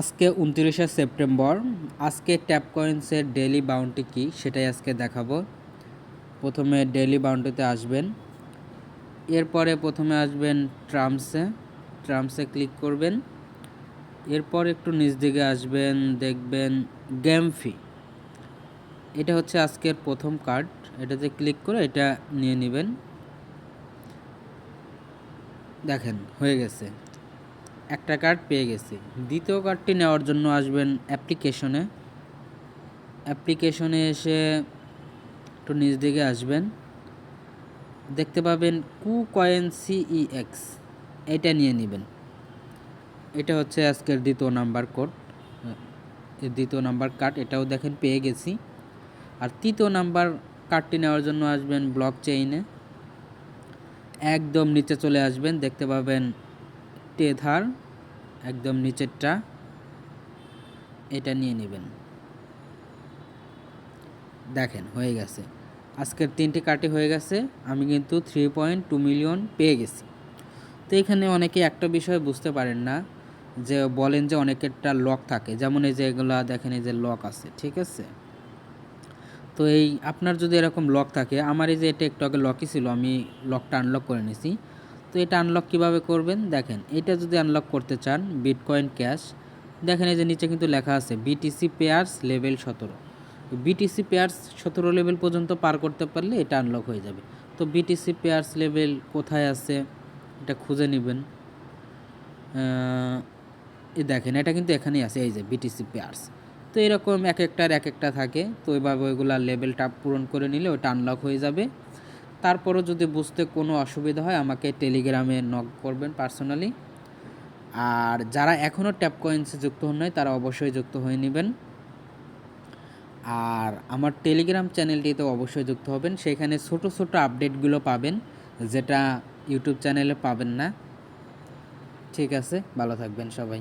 আজকে 29শে সেপ্টেম্বর। আজকে tap কয়েন্সের daily bounty কী সেটাই আজকে দেখাবো। প্রথমে ডেইলি বাউন্টিতে আসবেন, এরপরে প্রথমে আসবেন ট্রাম্পসে ক্লিক করবেন। এরপর একটু নিচ দিকে আসবেন, দেখবেন গেম ফি। এটা হচ্ছে আজকের প্রথম কার্ড, এটাতে ক্লিক করে এটা নিয়ে নেবেন। দেখেন হয়ে গেছে, একটা কার্ড পেয়ে গেছি। দ্বিতীয় কার্ডটি নেওয়ার জন্য আসবেন অ্যাপ্লিকেশনে এসে একটু নিচ দিকে আসবেন, দেখতে পাবেন KuCoin CEX, এটা নিয়ে নেবেন। এটা হচ্ছে আজকের দ্বিতীয় নাম্বার কার্ড, এটাও দেখেন পেয়ে গেছি। আর তৃতীয় নাম্বার কার্ডটি নেওয়ার জন্য আসবেন ব্লক চেইনে, একদম নিচে চলে আসবেন, দেখতে পাবেন টেথার, একদম নিচেরটা, এটা নিয়ে নেবেন। দেখেন হয়ে গেছে, আজকের 3টি কার্ডই হয়ে গেছে। আমি কিন্তু 3.2 মিলিয়ন পেয়ে গেছি। তো এখানে অনেকে একটা বিষয় বুঝতে পারেন না, যে বলেন যে অনেকেরটা লক থাকে, যেমন এই যে এগুলা দেখেন, এই যে লক আছে, ঠিক আছে। তো এই আপনার যদি এরকম লক থাকে, আমার এই যে এটা একটু আগে লকই ছিল, আমি লকটা আনলক করে নিয়েছি। তো এটা আনলক কিভাবে করবেন দেখেন, এটা যদি আনলক করতে চান বিটকয়েন ক্যাশ, দেখেন এই যে নিচে কিন্তু লেখা আছে BTC pairs level 17। BTC pairs 17 level পর্যন্ত পার করতে পারলে এটা আনলক হয়ে যাবে। তো বিটিসি পেয়ার্স লেভেল কোথায় আছে এটা খুঁজে নেবেন। এই দেখেন এটা কিন্তু এখানেই আছে, এই যে বিটিসি পেয়ার্স। তো এরকম এক একটা থাকে, তো ওইভাবে ওইগুলা লেভেলটা পূরণ করে নিলে ওটা আনলক হয়ে যাবে। তারপরও যদি বুঝতে কোনো অসুবিধা হয় আমাকে টেলিগ্রামে নক করবেন পার্সোনালি। আর যারা এখনও ট্যাপ কয়েন্সে যুক্ত হন নাই তারা অবশ্যই যুক্ত হয়ে নেবেন। আর আমার টেলিগ্রাম চ্যানেলটিতে অবশ্যই যুক্ত হবেন, সেখানে ছোট আপডেটগুলো পাবেন, যেটা ইউটিউব চ্যানেলে পাবেন না। ঠিক আছে, ভালো থাকবেন সবাই।